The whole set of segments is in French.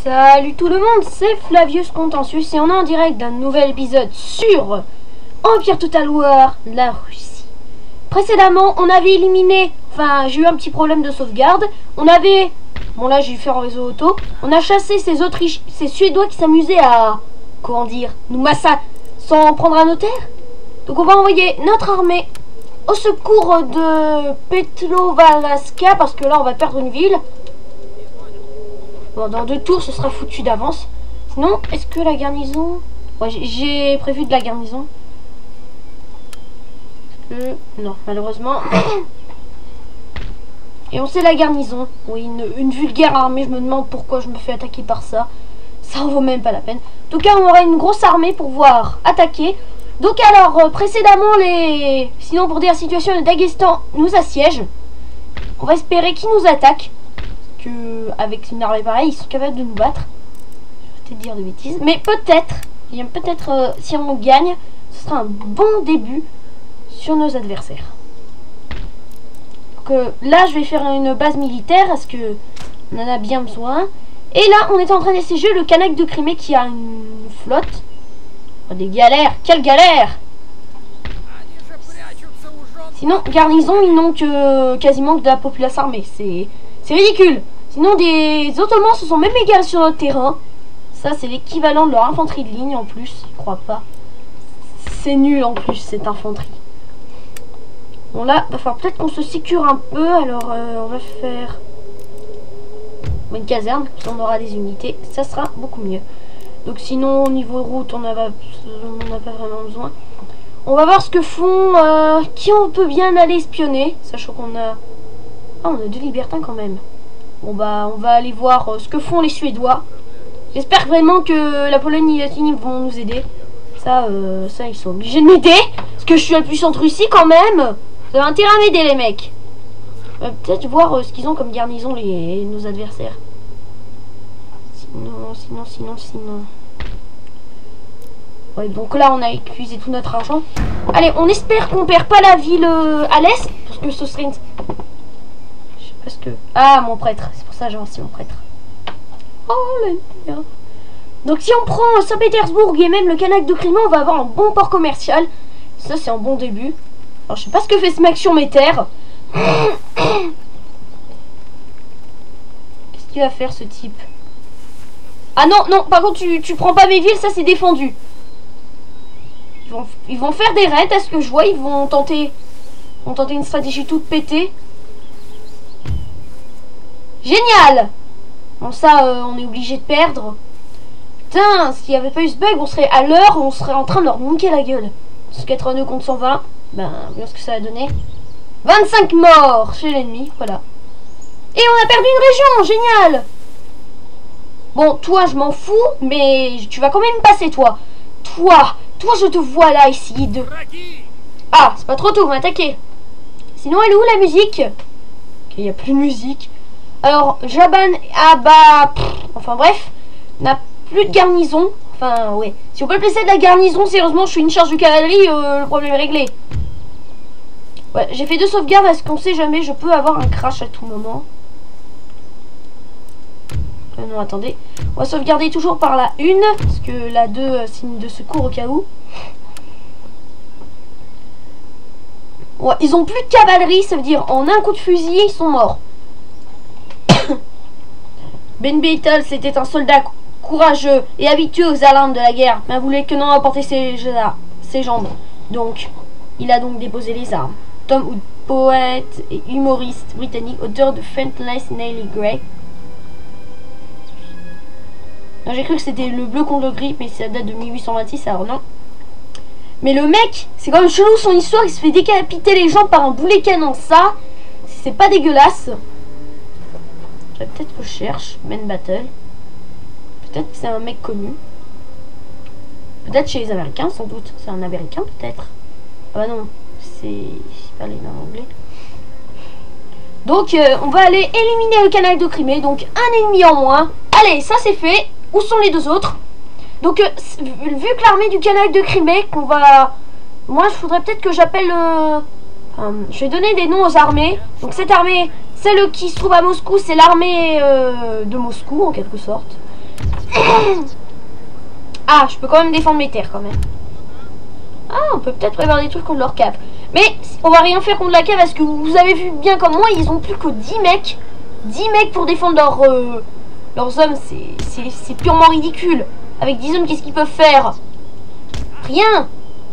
Salut tout le monde, c'est Flavius Contentious et on est en direct d'un nouvel épisode sur Empire Total War, la Russie. Précédemment, on avait éliminé, enfin j'ai eu un petit problème de sauvegarde, on avait, bon là j'ai fait en réseau auto, on a chassé ces Suédois qui s'amusaient à, comment dire, nous massacrer sans prendre un notaire. Donc on va envoyer notre armée au secours de Petlovaraska parce que là on va perdre une ville. Bon, dans 2 tours, ce sera foutu d'avance. Sinon, est-ce que la garnison... Ouais, j'ai prévu de la garnison. Non, malheureusement. Et on sait la garnison. Oui, une vulgaire armée. Je me demande pourquoi je me fais attaquer par ça. Ça en vaut même pas la peine. En tout cas, on aura une grosse armée pour pouvoir attaquer. Donc alors, précédemment, sinon pour dire la situation, le Daghestan nous assiège. On va espérer qu'ils nous attaquent. Que avec une armée pareille, ils sont capables de nous battre. Je vais peut-être dire des bêtises, mais peut-être, si on gagne, ce sera un bon début sur nos adversaires. Donc là, je vais faire une base militaire parce que on en a bien besoin. Et là, on est en train d'essayer le Kanak de Crimée qui a une flotte. Oh, des galères, quelle galère! Sinon, garnison, ils n'ont que quasiment que de la populace armée. C'est ridicule. Sinon, des Ottomans se sont même égarés sur notre terrain. Ça, c'est l'équivalent de leur infanterie de ligne en plus. Je crois pas. C'est nul en plus, cette infanterie. Bon, là, il va falloir peut-être qu'on se sécure un peu. Alors, on va faire une caserne. Puis on aura des unités. Ça sera beaucoup mieux. Donc, sinon, au niveau route, on n'a pas vraiment besoin. On va voir ce que font... qui on peut bien aller espionner. Sachant qu'on a... Ah, on a 2 libertins quand même. Bon bah, on va aller voir ce que font les Suédois. J'espère vraiment que la Pologne et la Lettonie vont nous aider. Ça, ils sont obligés de m'aider. Parce que je suis la puissante Russie quand même. Vous avez intérêt à m'aider les mecs. On va peut-être voir ce qu'ils ont comme garnison nos adversaires. Sinon. Ouais, donc là, on a épuisé tout notre argent. Allez, on espère qu'on perd pas la ville à l'est. Parce que ce serait une... Parce que... Ah, mon prêtre. C'est pour ça que j'ai lancé mon prêtre. Oh, l'Empire. Donc, si on prend Saint-Pétersbourg et même le Kanak de Crimée, on va avoir un bon port commercial. Ça, c'est un bon début. Alors, je sais pas ce que fait ce mec sur mes terres. Qu'est-ce qu'il va faire, ce type? Ah non, non. Par contre, tu prends pas mes villes. Ça, c'est défendu. Ils vont faire des raids, à ce que je vois. Ils vont tenter une stratégie toute pétée. Génial! Bon ça, on est obligé de perdre. Putain, s'il n'y avait pas eu ce bug, on serait à l'heure, on serait en train de leur niquer la gueule. 82 contre 120. Ben, voyons ce que ça a donné. 25 morts chez l'ennemi, voilà. Et on a perdu une région, génial! Bon, toi, je m'en fous, mais tu vas quand même passer, toi. Toi, je te vois là, essayer de... Ah, c'est pas trop tôt, vous m'attaquez. Sinon, elle est où la musique? Ok, il n'y a plus de musique. Alors, Jaban, enfin bref, n'a plus de garnison. Enfin, ouais. Si on peut placer de la garnison, sérieusement, je suis une charge de cavalerie, le problème est réglé. Ouais, j'ai fait 2 sauvegardes parce qu'on sait jamais, je peux avoir un crash à tout moment. Non, attendez. On va sauvegarder toujours par la 1, parce que la 2, signe de secours au cas où. Ouais, ils ont plus de cavalerie, ça veut dire en un coup de fusil, ils sont morts. Ben Beetle, c'était un soldat courageux et habitué aux alarmes de la guerre, mais voulait que non emporter ses jambes. Donc, il a donc déposé les armes. Tom Hood, poète et humoriste britannique, auteur de Fentless Naily Grey. J'ai cru que c'était le bleu contre le gris, mais ça date de 1826, alors non. Mais le mec, c'est quand même chelou son histoire, il se fait décapiter les jambes par un boulet canon, ça, c'est pas dégueulasse. Peut-être que je cherche Men Battle. Peut-être que c'est un mec connu. Peut-être chez les Américains, sans doute. C'est un Américain, peut-être. Ah bah non, c'est pas les noms anglais. Donc, on va aller éliminer le Kanak de Crimée. Donc, un ennemi en moins. Allez, ça c'est fait. Où sont les 2 autres? Donc, vu que l'armée du Kanak de Crimée, qu'on va... Moi, il faudrait peut-être que j'appelle... je vais donner des noms aux armées. Donc, cette armée... Celle qui se trouve à Moscou, c'est l'armée de Moscou, en quelque sorte. Ah, je peux quand même défendre mes terres quand même. Ah, on peut peut-être préparer des trucs contre leur cave. Mais on va rien faire contre la cave parce que vous avez vu bien comme moi, ils ont plus que 10 mecs. 10 mecs pour défendre leurs hommes, c'est purement ridicule. Avec 10 hommes, qu'est-ce qu'ils peuvent faire? Rien.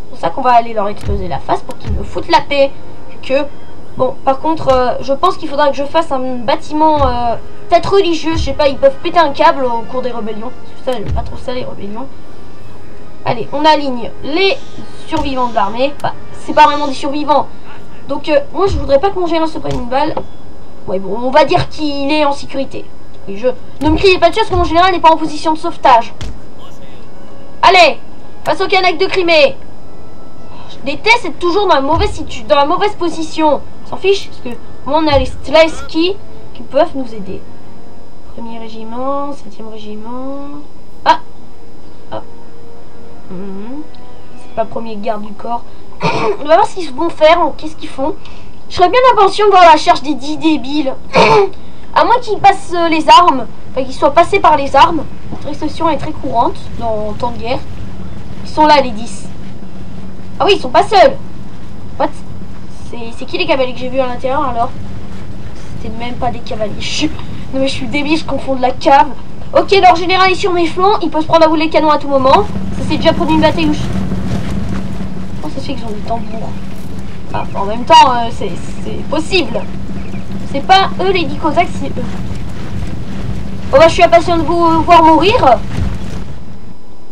C'est pour ça qu'on va aller leur exploser la face pour qu'ils me foutent la paix. Bon, par contre, je pense qu'il faudra que je fasse un bâtiment peut-être religieux. Je sais pas, ils peuvent péter un câble au cours des rébellions. Ça, j'aime pas trop ça, les rébellions. Allez, on aligne les survivants de l'armée. Enfin, c'est pas vraiment des survivants. Donc, moi, je voudrais pas que mon général se prenne une balle. Ouais, bon, on va dire qu'il est en sécurité. Et ne me criez pas dessus parce que mon général n'est pas en position de sauvetage. Allez, face au Kanak de Crimée. Je déteste être toujours dans la mauvaise position. On s'en fiche, parce que moi, on a les Stlaski qui peuvent nous aider. Premier régiment, 7e régiment. Ah, ah. C'est pas premier garde du corps. On va voir ce qu'ils vont faire, qu'est-ce qu'ils font. Je serais bien impatient de voir la recherche des 10 débiles. À moins qu'ils passent les armes, enfin qu'ils soient passés par les armes. Cette restriction est très courante dans le temps de guerre. Ils sont là, les 10. Ah oui, ils sont pas seuls. What? C'est qui les cavaliers que j'ai vus à l'intérieur alors? C'était même pas des cavaliers. Non mais je suis débile, je confonds de la cave. Ok, leur général est sur mes flancs, il peut se prendre à bout les canons à tout moment. Ça c'est déjà pour une bataille où Comment ça se fait qu'ils ont des tambours? Ah, en même temps, c'est possible. C'est pas eux les 10 cosaques, c'est eux. Oh bah je suis impatient de vous voir mourir.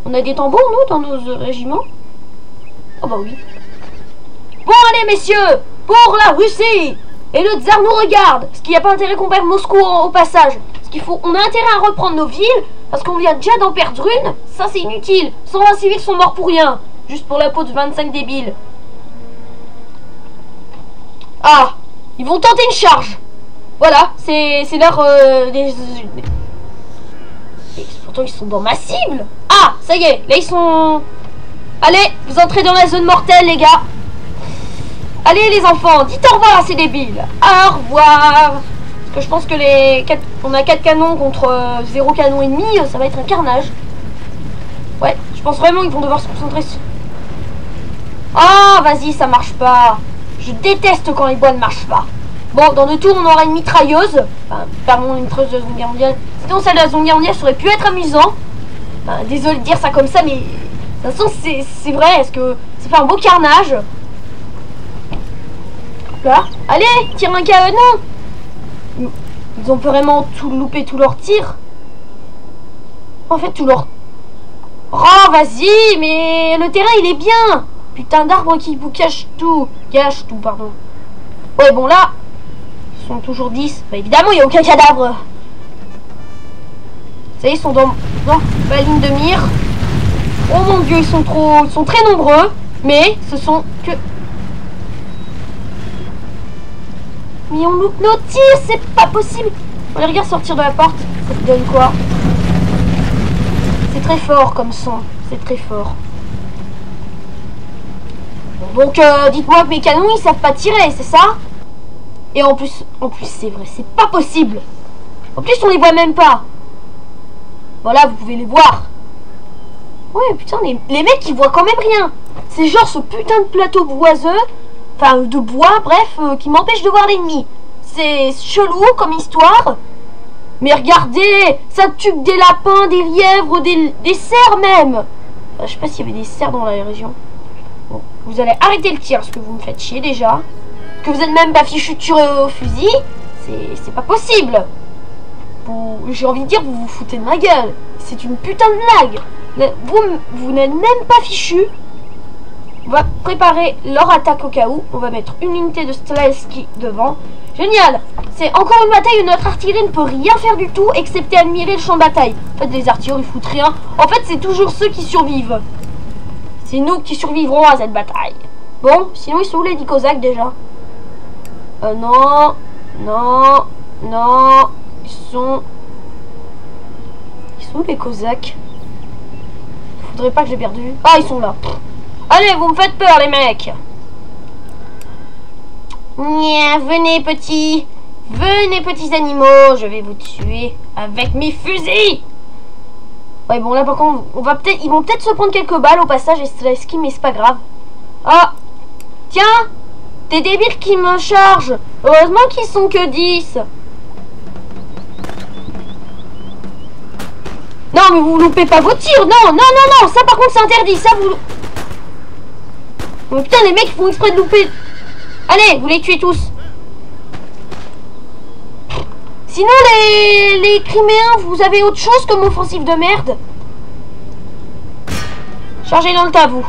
On a des tambours nous dans nos régiments? Oh bah oui. Bon allez messieurs, pour la Russie. Et le tsar nous regarde. Parce qu'il n'y a pas intérêt qu'on perde Moscou au passage. Parce qu'il faut, on a intérêt à reprendre nos villes. Parce qu'on vient déjà d'en perdre une. Ça c'est inutile. 120 civils sont morts pour rien. Juste pour la peau de 25 débiles. Ah, ils vont tenter une charge. Voilà, c'est leur... Pourtant ils sont dans ma cible. Ah, ça y est, là ils sont... Allez, vous entrez dans la zone mortelle les gars. Allez les enfants, dites au revoir à ces débiles. Au revoir. Parce que je pense que on a 4 canons contre 0 canon et demi, ça va être un carnage. Ouais, je pense vraiment qu'ils vont devoir se concentrer sur... Ah, vas-y, ça marche pas. Je déteste quand les bois ne marchent pas. Bon, dans 2 tours, on aura une mitrailleuse. Enfin, pardon, une mitrailleuse de la Seconde Guerre mondiale. Sinon, celle de la Seconde Guerre mondiale, ça aurait pu être amusant. Enfin, désolé de dire ça comme ça, mais... De toute façon, c'est vrai. Est-ce que ça fait un beau carnage? Là, allez, tire un canon. Ils ont vraiment tout loupé, tous leurs tirs. En fait, tout leur... Oh, vas-y, mais le terrain, il est bien. Putain d'arbre qui vous cache tout. Cache tout, pardon. Ouais, bon, là, ils sont toujours 10. Bah, évidemment, il n'y a aucun cadavre. Ça y est, ils sont dans ma ligne de mire. Oh mon dieu, ils sont très nombreux. Mais ce sont que... Mais on loupe nos tirs, c'est pas possible. On les regarde sortir de la porte. Ça te donne quoi? C'est très fort comme son. C'est très fort. Bon, donc, dites-moi que mes canons, ils savent pas tirer, c'est ça? Et en plus c'est vrai, c'est pas possible. En plus, on les voit même pas. Voilà, vous pouvez les voir. Ouais, putain, les mecs, ils voient quand même rien. C'est genre ce putain de plateau boiseux, enfin, de bois, bref, qui m'empêche de voir l'ennemi. C'est chelou comme histoire. Mais regardez, ça tue des lapins, des lièvres, des cerfs même. Je sais pas s'il y avait des cerfs dans la région. Bon, vous allez arrêter le tir parce que vous me faites chier déjà. Que vous êtes même pas fichu de tuer au fusil. C'est pas possible. J'ai envie de dire, vous vous foutez de ma gueule. C'est une putain de blague. Vous n'êtes même pas fichu. On va préparer leur attaque au cas où. On va mettre une unité de Stlaski devant. Génial. C'est encore une bataille où notre artillerie ne peut rien faire du tout, excepté admirer le champ de bataille. En fait, les artilleurs, ils foutent rien. En fait, c'est toujours ceux qui survivent. C'est nous qui survivrons à cette bataille. Bon, sinon, ils sont où les 10 cosaques déjà? Non. Non. Non. Ils sont où les cosaques? Faudrait pas que j'ai perdu. Ah, ils sont là. Allez, vous me faites peur, les mecs. Nya, venez, petits animaux. Je vais vous tuer avec mes fusils. Ouais, bon, là, par contre, ils vont peut-être se prendre quelques balles au passage, et Streletsky, mais c'est pas grave. Ah! Tiens! Des débiles qui me chargent! Heureusement qu'ils sont que 10! Non, mais vous loupez pas vos tirs! Non, non, non, non! Ça, par contre, c'est interdit! Ça, vous... Oh, putain, les mecs font exprès de louper! Allez, vous les tuez tous! Sinon, les Criméens, vous avez autre chose comme offensive de merde? Chargez dans le tas, vous.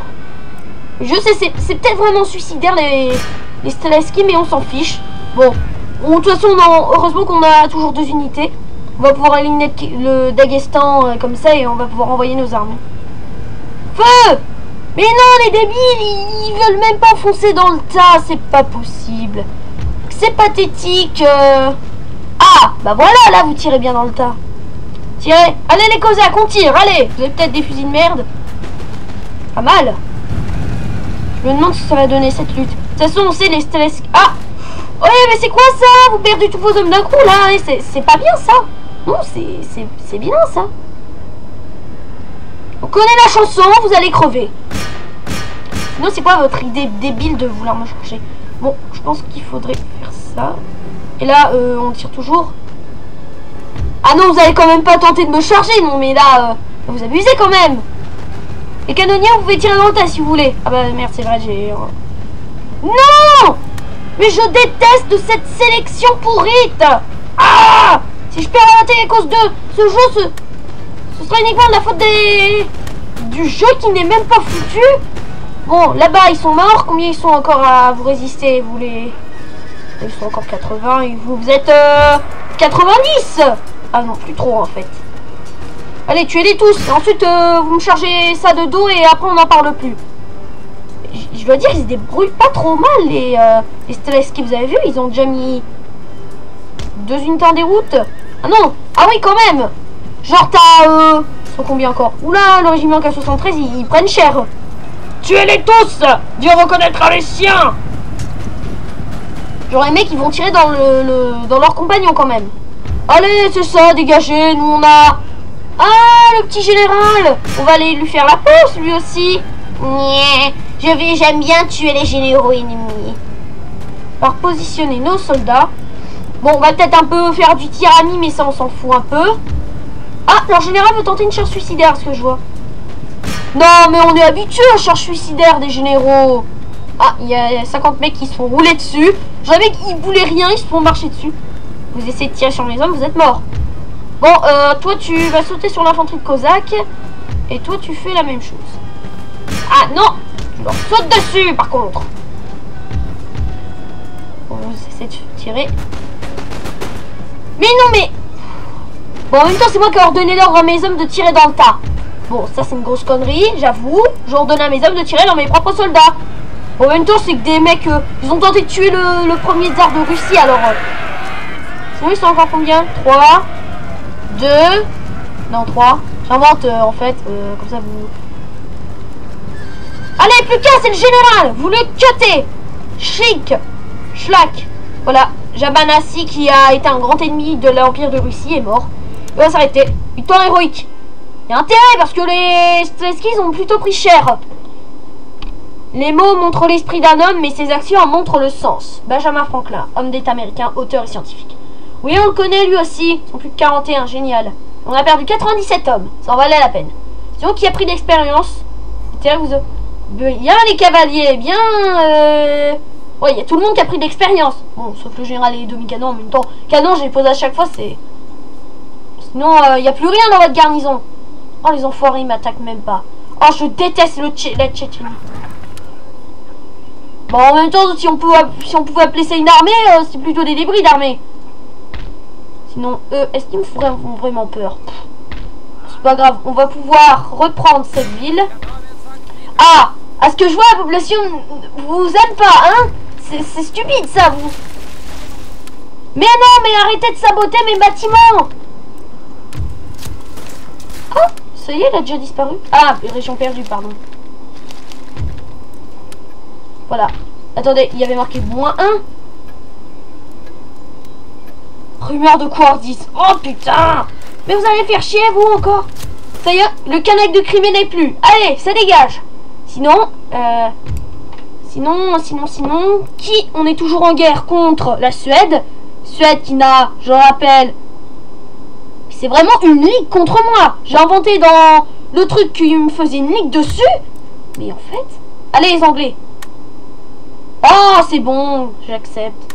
Je sais, c'est peut-être vraiment suicidaire, les Streletsky, mais on s'en fiche. Bon, de toute façon, heureusement qu'on a toujours 2 unités. On va pouvoir éliminer le Daghestan comme ça, et on va pouvoir envoyer nos armes. Feu! Mais non, les débiles, ils veulent même pas foncer dans le tas, c'est pas possible. C'est pathétique. Ah, bah voilà, là, vous tirez bien dans le tas. Tirez. Allez, les Cosaques, on tire, allez. Vous avez peut-être des fusils de merde. Pas mal. Je me demande ce que ça va donner, cette lutte. De toute façon, on sait, les Streletsky... Ah! Ouais, mais c'est quoi ça? Vous perdez tous vos hommes d'un coup, là. C'est pas bien, ça. Non, c'est bien, ça. On connaît la chanson, vous allez crever. Sinon, c'est quoi votre idée débile de vouloir me chercher? Bon, je pense qu'il faudrait faire ça. Et là, on tire toujours. Ah non, vous allez quand même pas tenter de me charger, non, mais là, vous abusez quand même. Les canonniers, vous pouvez tirer dans le tas si vous voulez. Ah bah merde, c'est vrai, j'ai... Non! Mais je déteste cette sélection pourrite. Ah! Si je perds la télé à cause de ce jeu, ce sera uniquement de la faute du jeu qui n'est même pas foutu. Bon, là-bas, ils sont morts. Combien ils sont encore à vous résister? Vous les... Ils sont encore 80 et vous êtes 90. Ah non, plus trop en fait. Allez, tuez-les tous. Et ensuite, vous me chargez ça de dos et après, on n'en parle plus. Je dois dire, ils se débrouillent pas trop mal, les Streletsky. Vous avez vu, ils ont déjà mis 2 unités en déroute. Ah non. Ah oui, quand même. Genre, t'as... Ils sont combien encore? Oula, le régiment K73, ils prennent cher. Tuez-les tous. Dieu reconnaîtra les siens. Genre, les mecs, ils vont tirer dans dans leurs compagnons quand même. Allez, c'est ça, dégagez. Nous, on a... Ah, le petit général. On va aller lui faire la pause, lui aussi. Nyeh, j'aime bien tuer les généraux ennemis. Alors, positionner nos soldats. Bon, on va peut-être un peu faire du tir à mi, mais ça, on s'en fout un peu. Ah, leur général veut tenter une charge suicidaire, ce que je vois. Non, mais on est habitué aux charges suicidaires des généraux. Ah, il y a 50 mecs qui se font rouler dessus. Je savais qu'ils voulaient rien, ils se font marcher dessus. Vous essayez de tirer sur les hommes, vous êtes morts. Bon, toi, tu vas sauter sur l'infanterie de Cosaque. Et toi, tu fais la même chose. Ah, non! Tu leur sautes dessus, par contre. Bon, vous essayez de tirer. Mais non, mais... Bon, en même temps, c'est moi qui ai ordonné l'ordre à mes hommes de tirer dans le tas. Bon, ça, c'est une grosse connerie, j'avoue. J'ai ordonné à mes hommes de tirer dans mes propres soldats. Bon, en même temps, c'est que des mecs... ils ont tenté de tuer le premier tsar de Russie, alors... Sinon, ils sont encore combien? 3... 2... Non, 3. J'invente, en fait. Comme ça, vous... Allez, plus qu'un, c'est le général. Vous le cuttez. Chic. Schlack. Voilà. Jabanassi, qui a été un grand ennemi de l'Empire de Russie, est mort. Il va s'arrêter. Victoire héroïque. Il y a intérêt, parce que les Streletsky ont plutôt pris cher. Les mots montrent l'esprit d'un homme, mais ses actions en montrent le sens. Benjamin Franklin, homme d'État américain, auteur et scientifique. Oui, on le connaît lui aussi. Ils sont plus de 41, génial. On a perdu 97 hommes. Ça en valait la peine. Sinon, qui a pris d'expérience? Il y a les cavaliers, bien... Ouais, il y a tout le monde qui a pris d'expérience. Bon, sauf le général et les demi-canons en même temps. Canon, je les pose à chaque fois, c'est... Sinon, il n'y a plus rien dans votre garnison. Oh, les enfoirés, ils m'attaquent même pas. Oh, je déteste la Tchétchénie. Bon, en même temps, si on pouvait appeler ça une armée, c'est plutôt des débris d'armée. Sinon, eux, est-ce qu'ils me feraient vraiment peur? C'est pas grave, on va pouvoir reprendre cette ville. Ah! À ce que je vois, la population vous aime pas, hein? C'est stupide, ça, vous. Mais non, mais arrêtez de saboter mes bâtiments! Oh! Ça y est, il a déjà disparu. Ah, région perdue, pardon. Voilà. Attendez, il y avait marqué -1. Rumeur de couardise. Oh putain! Mais vous allez faire chier, vous, encore? Ça y est, le canac de Crimée n'est plus. Allez, ça dégage. Sinon, sinon, qui on est toujours en guerre contre la Suède. Suède qui n'a, je rappelle, c'est vraiment une ligue contre moi. J'ai inventé dans le truc qui me faisait une ligue dessus. Mais en fait, allez les Anglais. Oh, c'est bon, j'accepte.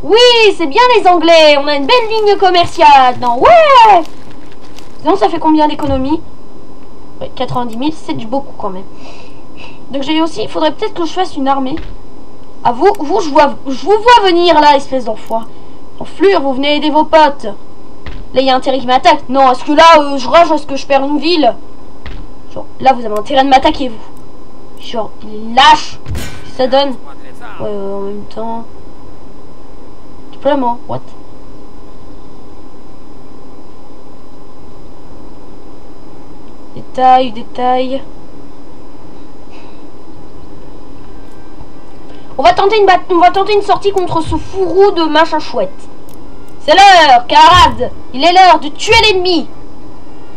Oui, c'est bien les Anglais. On a une belle ligne commerciale. Non, ouais. Sinon, ça fait combien d'économies? Ouais, 90 000, c'est du beaucoup quand même. Donc j'ai aussi, il faudrait peut-être que je fasse une armée. Ah vous, je vous vois venir là, espèce d'enfoiré. Enflure, vous venez aider vos potes. Là, il y a un terrain qui m'attaque. Non, est-ce que là, je rage, est-ce que je perds une ville? Genre, là, vous avez intérêt de m'attaquer, vous. Genre, lâche. Ça donne. Ouais, en même temps. Déploiement, what? Détail. On va tenter une sortie contre ce fourreau de machin chouette. C'est l'heure, camarade. Il est l'heure de tuer l'ennemi.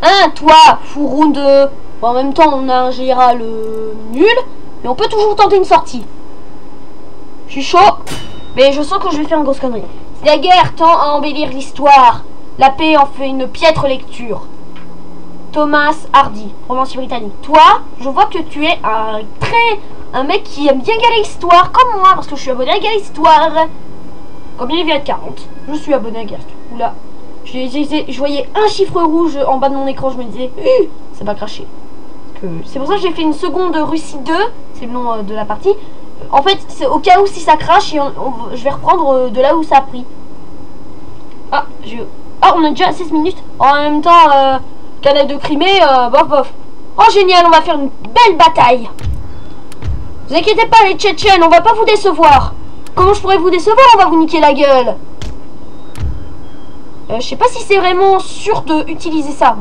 Hein, toi, fourreau de... Bon, en même temps, on a un général nul. Mais on peut toujours tenter une sortie. Je suis chaud. Mais je sens que je vais faire une grosse connerie. Si la guerre tend à embellir l'histoire, la paix en fait une piètre lecture. Thomas Hardy, romancier britannique. Toi, je vois que tu es un mec qui aime bien Galhistoire, comme moi, parce que je suis abonné à Galhistoire. Combien il vient de 40. Je suis abonné à Galhistoire. Oula. Je voyais un chiffre rouge en bas de mon écran, je me disais, ça va cracher. C'est pour ça que j'ai fait une seconde Russie 2, c'est le nom de la partie. En fait, c'est au cas où si ça crache, et je vais reprendre de là où ça a pris. Ah, on a déjà 16 minutes. En même temps, canal de Crimée, bof. Oh, génial, on va faire une belle bataille. Vous inquiétez pas, les Tchétchènes, on va pas vous décevoir. Comment je pourrais vous décevoir? On va vous niquer la gueule. Je sais pas si c'est vraiment sûr de utiliser ça.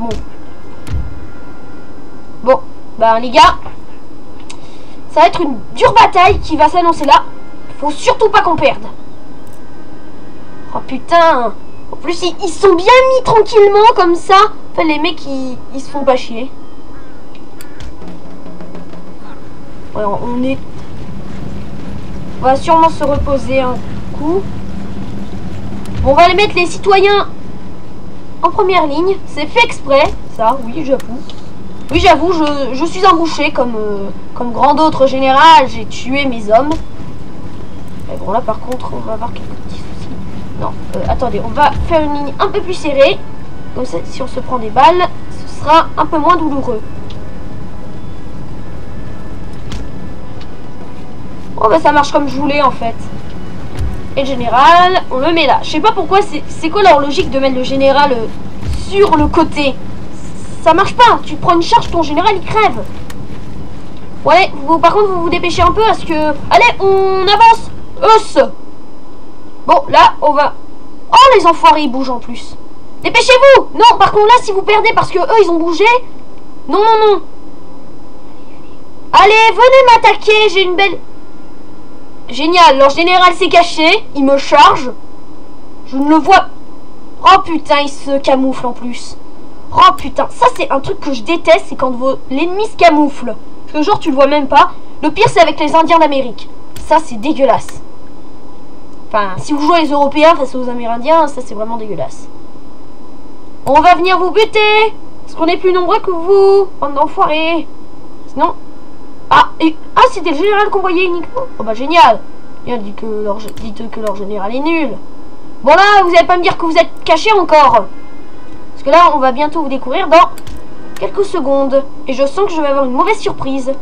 Bon, ben les gars, ça va être une dure bataille qui va s'annoncer là. Faut surtout pas qu'on perde. Oh putain. En plus, ils sont bien mis tranquillement comme ça. Enfin, les mecs, ils se font pas chier. Ouais, on va sûrement se reposer un coup. Bon, on va les mettre les citoyens en première ligne. C'est fait exprès, ça, oui, j'avoue. Oui, j'avoue, je suis un boucher comme grand d'autres général. J'ai tué mes hommes. Mais bon, là, par contre, on va avoir quelques petits soucis. Non, attendez, on va faire une ligne un peu plus serrée. Comme ça, si on se prend des balles, ce sera un peu moins douloureux. Oh bah ça marche comme je voulais en fait. Et le général, on le met là. Je sais pas pourquoi, c'est quoi leur logique de mettre le général sur le côté? Ça marche pas, tu prends une charge, ton général il crève. Ouais, par contre vous vous dépêchez un peu parce que... Allez, on avance. Bon, là, on va... Oh, les enfoirés, ils bougent en plus. Dépêchez-vous. Non, par contre là, si vous perdez parce que eux, ils ont bougé... Non. Allez, venez m'attaquer, j'ai une belle... Génial, leur général s'est caché, il me charge. Je ne le vois... Oh putain, il se camoufle en plus. Oh putain, ça c'est un truc que je déteste, c'est quand l'ennemi se camoufle. Parce que genre tu le vois même pas. Le pire c'est avec les Indiens d'Amérique. Ça c'est dégueulasse. Enfin, si vous jouez les Européens face aux Amérindiens, ça c'est vraiment dégueulasse. On va venir vous buter. Parce qu'on est plus nombreux que vous, bande d'enfoirés. Sinon... c'était le général qu'on voyait uniquement. Oh bah génial. Bien dites que leur général est nul. Bon là, vous allez pas me dire que vous êtes caché encore. Parce que là, on va bientôt vous découvrir dans quelques secondes. Et je sens que je vais avoir une mauvaise surprise.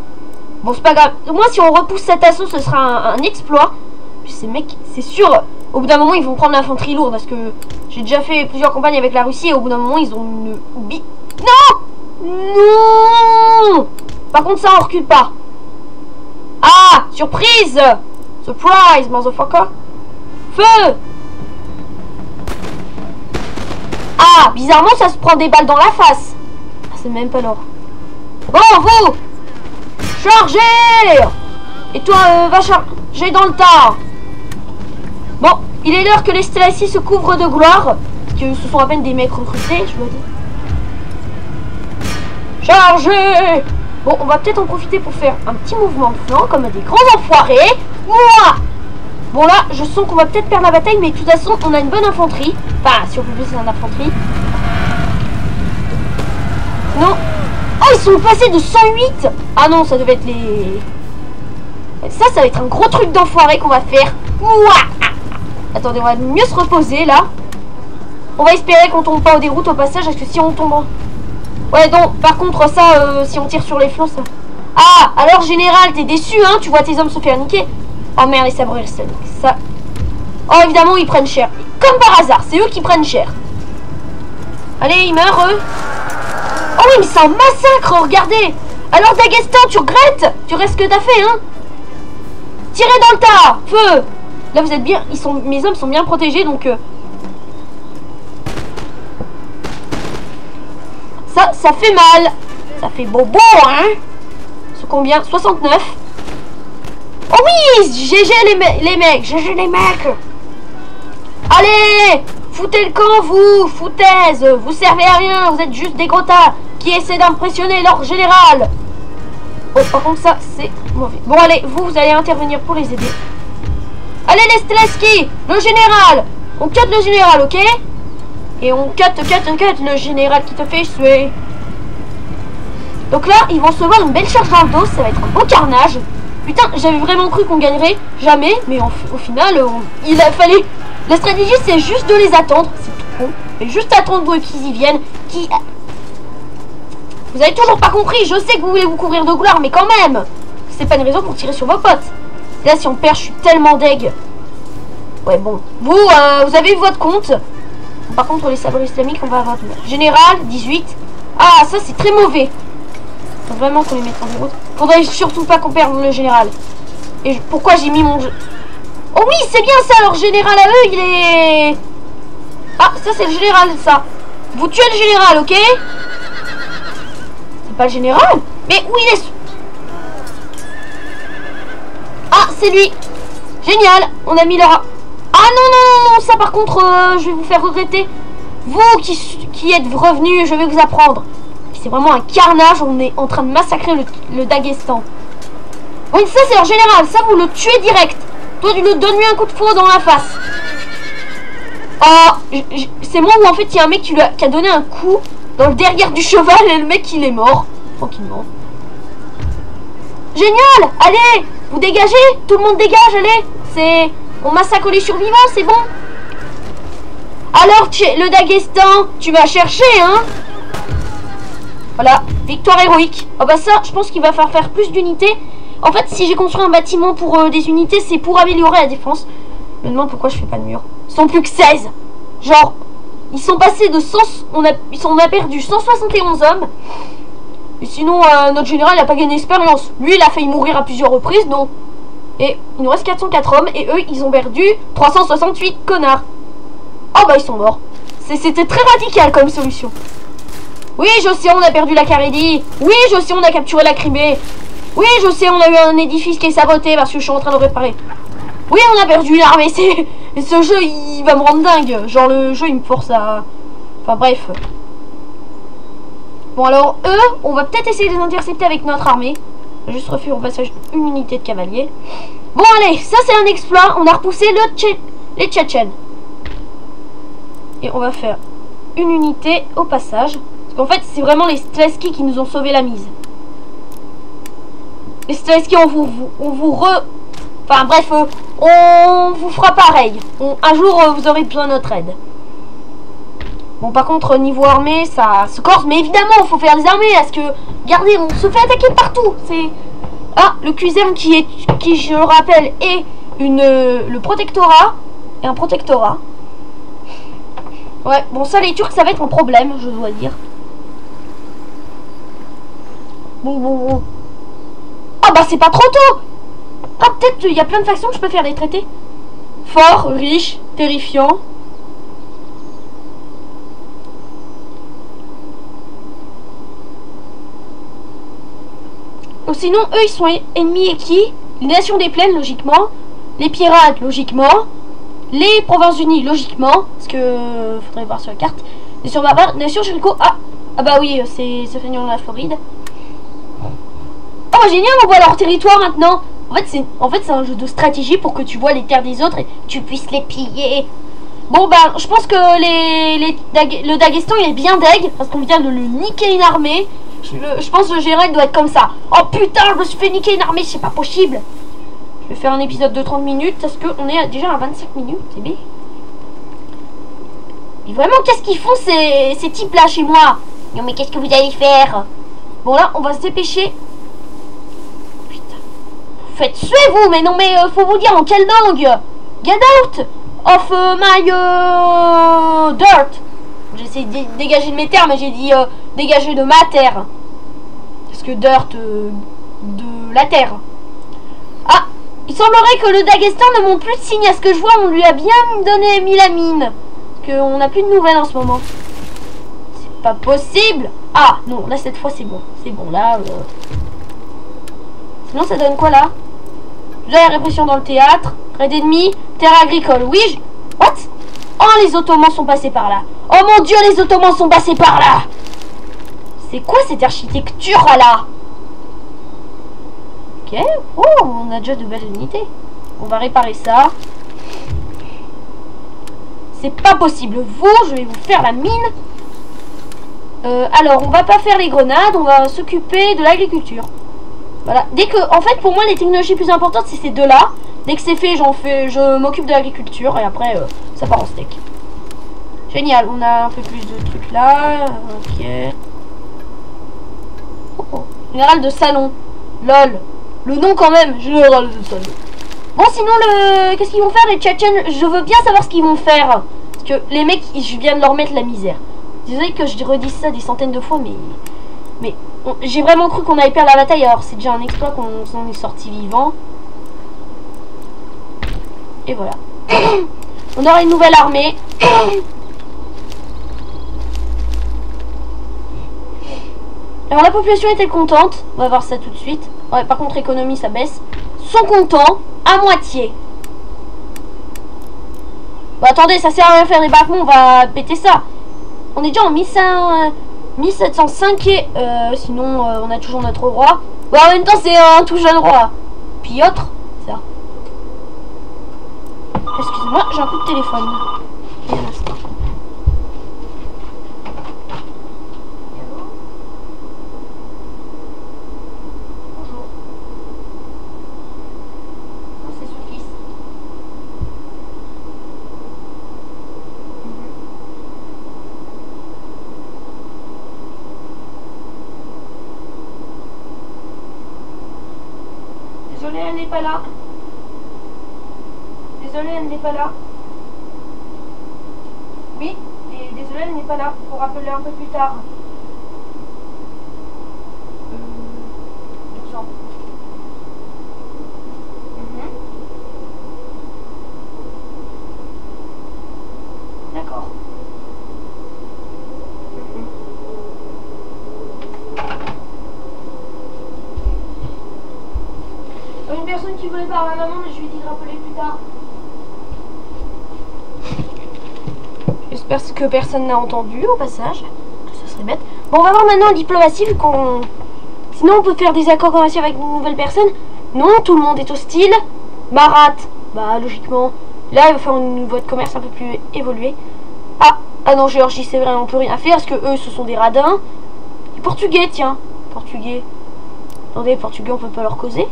Bon, c'est pas grave. Au moins, si on repousse cet assaut, ce sera un exploit. Puis ces mecs, c'est sûr, au bout d'un moment, ils vont prendre l'infanterie lourde. Parce que j'ai déjà fait plusieurs campagnes avec la Russie. Et au bout d'un moment, ils ont une... Non. Par contre, ça, on recule pas. Ah, surprise! Surprise, motherfucker! Feu! Ah, bizarrement, ça se prend des balles dans la face. Ah, c'est même pas l'or. Bon, vous! Chargez! Et toi, va charger dans le tas. Bon, il est l'heure que les Stelacy se couvrent de gloire. Parce que ce sont à peine des mecs recrutés, je dois dire. Chargez. Bon, on va peut-être en profiter pour faire un petit mouvement de flanc, comme des grands enfoirés. Ouah. Bon là, je sens qu'on va peut-être perdre la bataille, mais de toute façon, on a une bonne infanterie. Enfin, si on peut baisser l'infanterie. Non. Oh, ils sont passés de 108. Ah non, ça devait être les... Ça va être un gros truc d'enfoiré qu'on va faire. Ouah. Attendez, on va mieux se reposer là. On va espérer qu'on tombe pas au déroute au passage, parce que si on tombe... Ouais, donc, par contre, ça, si on tire sur les flancs, ça... Ah, alors, général, t'es déçu, hein? Tu vois tes hommes se faire niquer. Oh merde, les sabres irstaniques, ça... Oh, évidemment, ils prennent cher. Comme par hasard, c'est eux qui prennent cher. Allez, ils meurent, eux. Oh oui, mais c'est un massacre, regardez. Alors, Daghestan, tu regrettes? Tu restes ce que t'as fait, hein? Tirez dans le tas. Feu. Là, vous êtes bien... Mes hommes sont bien protégés, donc... Ça fait mal. Ça fait bobo, hein? C'est combien? 69. Oh oui! GG les mecs. GG les mecs. Allez! Foutez le camp, vous! Foutaise! Vous servez à rien. Vous êtes juste des grottas qui essaient d'impressionner leur général. Oh, par contre, ça, c'est mauvais. Bon, allez, vous allez intervenir pour les aider. Allez, les Strelski! Le général! On cut le général, ok? Et on cut le général qui te fait suer. Donc là, ils vont se voir une belle charge dans le dos. Ça va être un beau carnage. Putain, j'avais vraiment cru qu'on gagnerait. Jamais. Mais au final, il a fallu... La stratégie, c'est juste de les attendre. C'est tout con. Et juste attendre qu'ils y viennent. Vous avez toujours pas compris. Je sais que vous voulez vous couvrir de gloire, mais quand même. C'est pas une raison pour tirer sur vos potes. Et là, si on perd, je suis tellement deg. Ouais, bon. Vous avez eu votre compte. Par contre, les sabres islamiques, on va avoir du mal. Général, 18. Ah, ça, c'est très mauvais. Faut vraiment qu'on les mette en déroute. Faudrait surtout pas qu'on perde le général. Et pourquoi j'ai mis mon jeu? Oh oui, c'est bien ça, leur général à eux, il est... Ah, ça, c'est le général, ça. Vous tuez le général, ok? C'est pas le général? Mais où il est? Ah, c'est lui. Génial, on a mis leur... Ah non, ça par contre, je vais vous faire regretter. Vous qui êtes revenus, je vais vous apprendre. C'est vraiment un carnage, on est en train de massacrer le Daghestan. Oui, ça c'est leur général, ça vous le tuez direct. Toi, tu le donnes-lui un coup de fouet dans la face. Ah, c'est moi où en fait il y a un mec qui a donné un coup dans le derrière du cheval et le mec il est mort. Tranquillement. Génial, allez, vous dégagez, tout le monde dégage, allez. On massacre les survivants, c'est bon. Alors, le Daghestan, tu m'as cherché, hein? Voilà, victoire héroïque. Oh bah ça, je pense qu'il va falloir faire plus d'unités. En fait, si j'ai construit un bâtiment pour des unités, c'est pour améliorer la défense. Je me demande pourquoi je fais pas de mur. Ils sont plus que 16. Genre, ils sont passés de 100... On a perdu 171 hommes. Et sinon, notre général n'a pas gagné d'expérience. Lui, il a failli mourir à plusieurs reprises, non. Et il nous reste 404 hommes. Et eux, ils ont perdu 368 connards. Oh bah, ils sont morts. C'était très radical comme solution. Oui, je sais, on a perdu la Carélie. Oui, je sais, on a capturé la Crimée. Oui, je sais, on a eu un édifice qui est saboté parce que je suis en train de réparer. Oui, on a perdu l'armée. Ce jeu, il va me rendre dingue. Genre, le jeu, il me force à... Enfin, bref. Bon, alors, eux, on va peut-être essayer de les intercepter avec notre armée. Juste refaire au passage une unité de cavaliers. Bon, allez, ça, c'est un exploit. On a repoussé les Tchétchènes. Et on va faire une unité au passage. Parce qu'en fait, c'est vraiment les Strelski qui nous ont sauvé la mise. Les Strelski, Enfin, bref, on vous fera pareil. Un jour, vous aurez besoin de notre aide. Bon, par contre, niveau armée, ça se corse. Mais évidemment, il faut faire des armées. Parce que, regardez, on se fait attaquer partout. C'est... Ah, le QSM qui, je le rappelle, est le protectorat. Et un protectorat. Ouais, bon, ça, les Turcs, ça va être un problème, je dois dire. Bon. Ah bah c'est pas trop tôt. Ah peut-être il y a plein de factions que je peux faire des traités. Fort, riche, terrifiant. Ou sinon eux ils sont ennemis et qui? Les nations des plaines logiquement. Les pirates logiquement. Les provinces unies logiquement. Parce que faudrait voir sur la carte. Et sur ma nation Jericho. Ah Ah bah oui, c'est feignant de la Floride. Oh génial, on voit leur territoire maintenant. En fait c'est un jeu de stratégie pour que tu vois les terres des autres et tu puisses les piller. Bon bah je pense que le Daghestan il est bien deg parce qu'on vient de le niquer une armée. Je pense que le général doit être comme ça. Oh putain, je me suis fait niquer une armée, c'est pas possible. Je vais faire un épisode de 30 minutes parce qu'on est déjà à 25 minutes, c'est bien. Et vraiment, qu'est-ce qu'ils font ces types là chez moi? Non mais qu'est-ce que vous allez faire? Bon là, on va se dépêcher. Putain. Vous faites suer vous, mais non mais faut vous dire en quelle langue? Get out of my dirt. J'essaie de dégager de mes terres, mais j'ai dit dégager de ma terre. Parce que dirt de la terre. Ah, il semblerait que le Daghestan ne montre plus de signes. À ce que je vois, on lui a bien mis la mine. Qu'on n'a plus de nouvelles en ce moment. C'est pas possible. Ah non, là cette fois c'est bon. C'est bon là. Sinon ça donne quoi là? La répression dans le théâtre. Raid ennemi. Terre agricole. Oui. What? Oh, les Ottomans sont passés par là. Oh mon dieu, les Ottomans sont passés par là. C'est quoi cette architecture là? Ok. Oh, on a déjà de belles unités. On va réparer ça. C'est pas possible. Vous, je vais vous faire la mine. Alors, on va pas faire les grenades. On va s'occuper de l'agriculture. Voilà. Dès que, en fait, pour moi, les technologies plus importantes, c'est ces deux-là. Dès que c'est fait, je m'occupe de l'agriculture. Et après, ça part en steak. Génial. On a un peu plus de trucs là. Ok. Oh, oh. Général de salon. Lol. Le nom quand même. Général de salon. Bon, sinon, qu'est-ce qu'ils vont faire les Tchétchènes? Je veux bien savoir ce qu'ils vont faire. Parce que les mecs, je viens de leur mettre la misère. Désolé que je redise ça des centaines de fois, mais j'ai vraiment cru qu'on allait perdre la bataille. Alors, c'est déjà un exploit qu'on s'en est sorti vivant. Et voilà. On aura une nouvelle armée. Alors, la population est-elle contente? On va voir ça tout de suite. Ouais, par contre, économie, ça baisse. Sont contents à moitié. Bon, attendez, ça sert à rien de faire des battements, on va péter ça. On est déjà en 1705 et sinon on a toujours notre roi. Bon, en même temps, c'est un tout jeune roi. Piotr, ça. Excusez-moi, j'ai un coup de téléphone. Un instant. Désolée, elle n'est pas là. Désolée, elle n'est pas là. Oui, et désolée, elle n'est pas là. Faut rappeler un peu plus tard. 12 ans. D'accord. Une personne qui voulait parler à maman, mais je lui ai dit de rappeler plus tard. J'espère que personne n'a entendu au passage. Ça serait bête. Bon, on va voir maintenant en diplomatie, vu qu'on... Sinon, on peut faire des accords commerciaux avec une nouvelle personne. Non, tout le monde est hostile. Marat, bah logiquement. Là, il va faire une voie de commerce un peu plus évoluée. Ah non, Géorgie, c'est vrai, on peut rien faire parce que eux, ce sont des radins. Les Portugais, tiens. Portugais. Attendez, Portugais, on peut pas leur causer.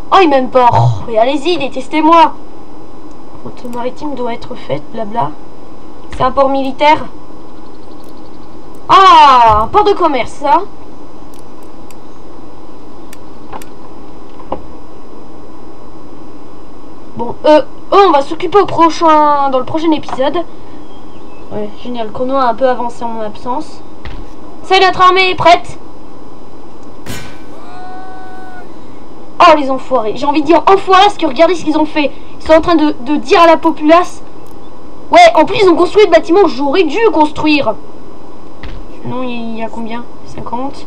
Oh, il m'aime pas. Oh, et allez-y, détestez-moi. Route maritime doit être faite, blabla. C'est un port militaire. Ah, un port de commerce, ça. Bon, on va s'occuper dans le prochain épisode. Ouais, génial. Chrono a un peu avancé en mon absence. Ça, notre armée est prête. Oh, les enfoirés. J'ai envie de dire enfoirés parce que regardez ce qu'ils ont fait. Ils sont en train de dire à la populace. Ouais, en plus, ils ont construit le bâtiment que j'aurais dû construire. Non, il y a combien? 50.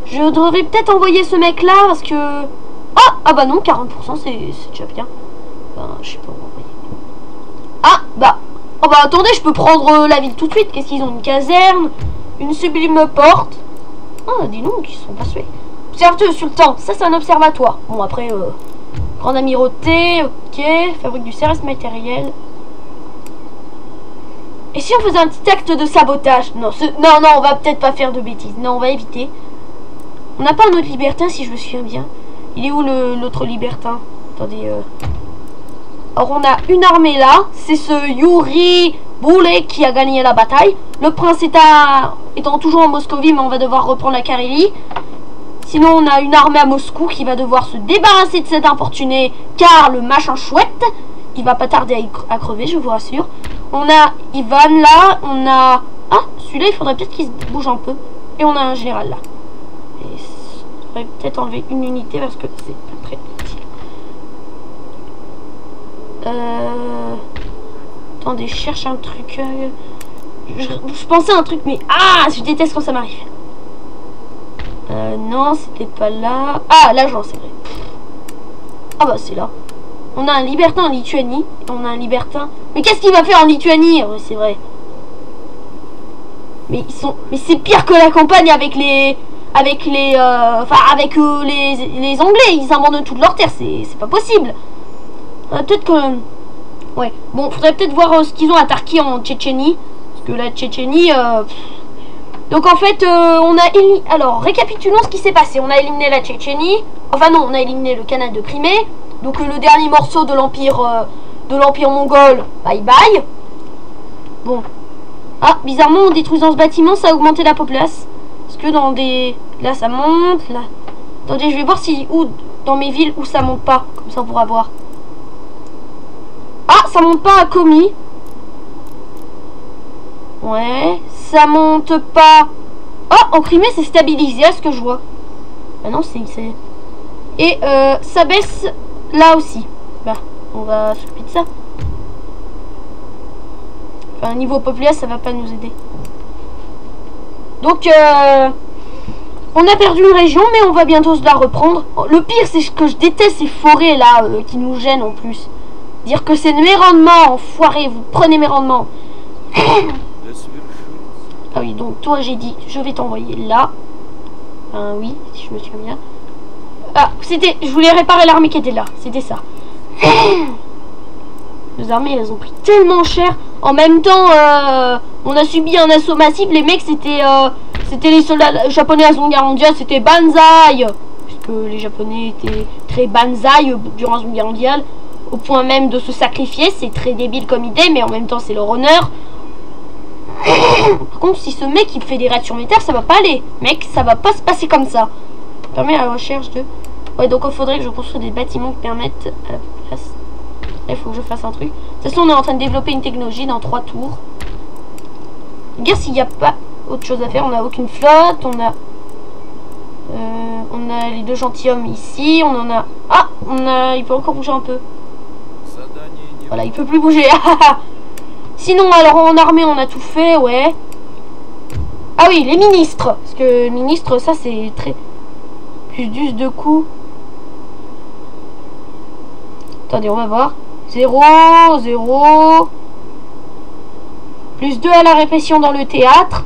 Je devrais peut-être envoyer ce mec là parce que... Ah bah non, 40%, c'est déjà bien. Ben, je sais pas où envoyer. Ah, bah... Oh bah attendez, je peux prendre la ville tout de suite. Qu'est-ce qu'ils ont? Une caserne? Une sublime porte. Ah, dis donc, ils sont pas sués. Observe le sultan. Ça, c'est un observatoire. Bon, après, grande amirauté. Ok. Fabrique du service matériel. Et si on faisait un petit acte de sabotage? Non, non, on va peut-être pas faire de bêtises. Non, on va éviter. On n'a pas un autre libertin, si je me souviens bien. Il est où l'autre libertin? Attendez. Alors, on a une armée là. C'est ce Yuri Boulay qui a gagné la bataille. Le prince étant toujours en Moscovie, mais on va devoir reprendre la Carélie. Sinon, on a une armée à Moscou qui va devoir se débarrasser de cet importuné, car le machin chouette, il va pas tarder à crever, je vous rassure. On a Ivan là, on a... Ah, celui-là, il faudrait peut-être qu'il se bouge un peu. Et on a un général là. Et on devrait peut-être enlever une unité parce que c'est pas très utile. Attendez, je cherche un truc. Je pensais à un truc, mais... Ah, je déteste quand ça m'arrive. Non, c'était pas là. Ah, l'agent, c'est vrai. Ah bah, c'est là. On a un libertin en Lituanie. Et on a un libertin... Mais qu'est-ce qu'il va faire en Lituanie? Oui, c'est vrai. Mais ils sont... Mais c'est pire que la campagne avec les... Avec les... Enfin, avec les Anglais. Ils abandonnent toute leur terre. C'est pas possible. Peut-être que... Ouais. Bon, faudrait peut-être voir ce qu'ils ont à Tarki en Tchétchénie. Parce que la Tchétchénie... Donc en fait, on a éliminé... Alors, récapitulons ce qui s'est passé. On a éliminé la Tchétchénie. Enfin non, on a éliminé le canal de Crimée. Donc le dernier morceau de l'empire mongol. Bye bye. Bon. Ah, bizarrement, en détruisant ce bâtiment, ça a augmenté la populace. Parce que dans des... Là, ça monte. Là. Attendez, je vais voir si... Où, dans mes villes, où ça monte pas. Comme ça, on pourra voir. Ah, ça monte pas à Komi. Ouais, ça monte pas. Oh, en Crimée, c'est stabilisé à ce que je vois. Ah non, c'est... Et ça baisse là aussi. Bah, on va s'occuper de ça. Enfin, niveau populace, ça va pas nous aider. Donc, on a perdu une région, mais on va bientôt se la reprendre. Le pire, c'est que je déteste ces forêts là qui nous gênent en plus. Dire que c'est mes rendements, enfoiré, vous prenez mes rendements. Ah oui, donc toi j'ai dit, je vais t'envoyer là. Enfin oui, si je me souviens bien. Ah, c'était, je voulais réparer l'armée qui était là, c'était ça. Les armées, elles ont pris tellement cher. En même temps, on a subi un assaut massif. Les mecs, c'était les soldats japonais à la Seconde Guerre mondiale, c'était banzai. Puisque les Japonais étaient très banzai durant la Seconde Guerre mondiale. Au point même de se sacrifier, c'est très débile comme idée, mais en même temps, c'est leur honneur. Par contre, si ce mec il fait des raids sur mes terres, ça va pas aller. Mec, ça va pas se passer comme ça. Permet la recherche de... Ouais, donc il faudrait que je construise des bâtiments qui permettent à la place. Là, il faut que je fasse un truc. De toute façon, on est en train de développer une technologie dans 3 tours. Regarde s'il n'y a pas autre chose à faire. On n'a aucune flotte. On a les 2 gentilshommes ici. On en a... Ah, il peut encore bouger un peu. Voilà, il peut plus bouger. Sinon, alors en armée, on a tout fait, ouais. Ah oui, les ministres. Parce que ministres, ça, c'est très... Plus 10 de coups. Attendez, on va voir. 0, 0. Plus 2 à la répression dans le théâtre.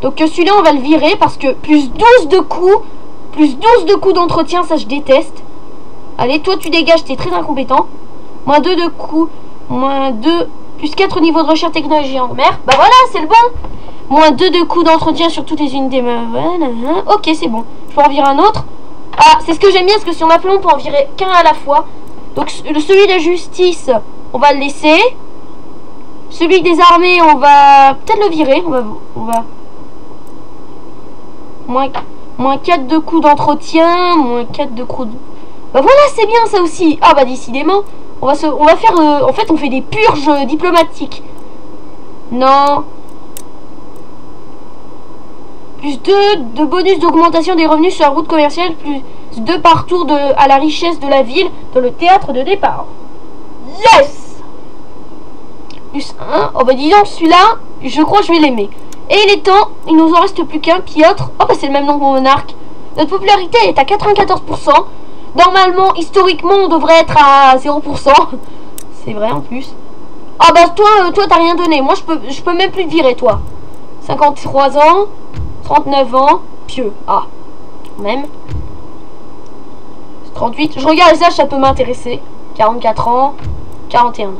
Donc celui-là, on va le virer parce que plus 12 de coups. Plus 12 de coups d'entretien, ça, je déteste. Allez, toi, tu dégages, t'es très incompétent. Moins 2 de coups. Moins 2. Plus 4 niveau de recherche technologie en mer. Bah voilà, c'est le bon. Moins 2 de coups d'entretien sur toutes les unités. Ok, c'est bon. Je peux en virer un autre. Ah, c'est ce que j'aime bien, parce que si on a plein, on peut en virer qu'un à la fois. Donc, celui de la justice, on va le laisser. Celui des armées, on va peut-être le virer. On va... Moins 4 de coups d'entretien. Moins 4 de coups de... Bah voilà, c'est bien ça aussi. Ah bah décidément. On va faire... en fait, on fait des purges diplomatiques. Non. Plus 2 de bonus d'augmentation des revenus sur la route commerciale. Plus 2 par tour à la richesse de la ville dans le théâtre de départ. Yes. Plus 1. Oh bah dis donc, celui-là, je crois que je vais l'aimer. Et il est temps, il nous en reste plus qu'un. Piotr. Oh bah c'est le même nom que mon monarque. Notre popularité est à 94%. Normalement, historiquement, on devrait être à 0%. C'est vrai en plus. Ah bah toi t'as rien donné. Moi je peux même plus te virer toi. 53 ans, 39 ans, pieux. Ah, même. 38. Je regarde les âges, ça peut m'intéresser. 44 ans, 41.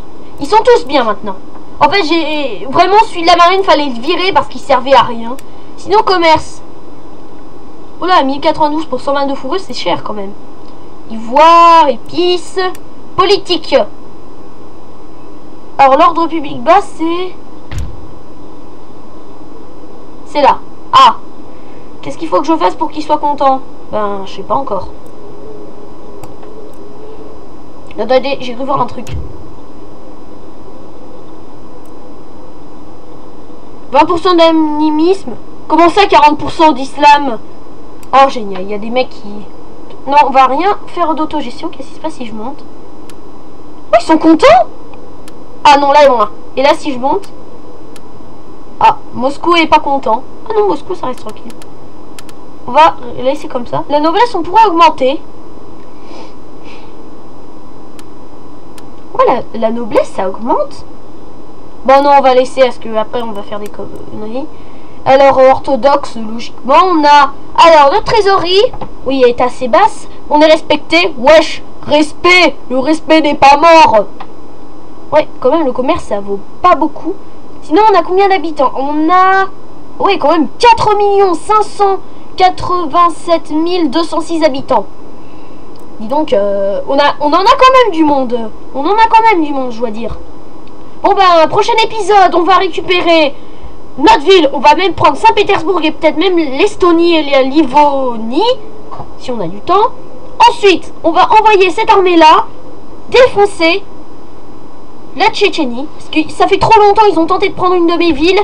Ils sont tous bien maintenant. En fait, j'ai vraiment celui de la marine, fallait le virer parce qu'il servait à rien. Sinon, commerce. Oula, 1092 pour 122 fourrures, c'est cher quand même. Ivoire, épices, politique. Alors, l'ordre public bas, c'est là. Ah. Qu'est-ce qu'il faut que je fasse pour qu'il soit content? Ben, je sais pas encore. Attendez, j'ai cru voir un truc. 20% d'animisme. Comment ça, 40% d'islam? Oh, génial. Il y a des mecs qui... Non, on va rien faire d'autogestion. Qu'est-ce qui se passe si je monte? Oh, ils sont contents? Ah non, là et moi. Et là, si je monte... Ah, Moscou est pas content. Ah non, Moscou, ça reste tranquille. On va laisser comme ça. La noblesse, on pourra augmenter. Voilà, la noblesse, ça augmente. Bon, non, on va laisser, parce que après on va faire des conneries. Alors, orthodoxe, logiquement, on a... Alors, notre trésorerie, oui, elle est assez basse. On est respecté. Wesh, respect. Le respect n'est pas mort. Ouais, quand même, le commerce, ça vaut pas beaucoup. Sinon, on a combien d'habitants? On a... Oui, quand même, 4 587 206 habitants. Dis donc, on en a quand même du monde. On en a quand même du monde, je dois dire. Bon ben, prochain épisode, on va récupérer notre ville. On va même prendre Saint-Pétersbourg et peut-être même l'Estonie et la Livonie, si on a du temps. Ensuite, on va envoyer cette armée-là défoncer la Tchétchénie. Parce que ça fait trop longtemps, ils ont tenté de prendre une de mes villes.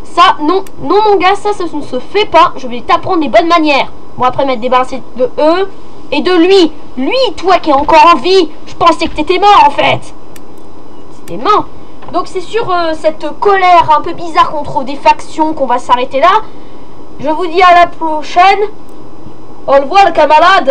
Ça, non, non mon gars, ça ne se fait pas. Je vais t'apprendre les bonnes manières. Bon, après m'être débarrassé de eux et de lui. Lui, toi qui es encore en vie, je pensais que t'étais mort en fait. C'était mort. Donc c'est sur cette colère un peu bizarre contre des factions qu'on va s'arrêter là. Je vous dis à la prochaine. Au revoir le camarade.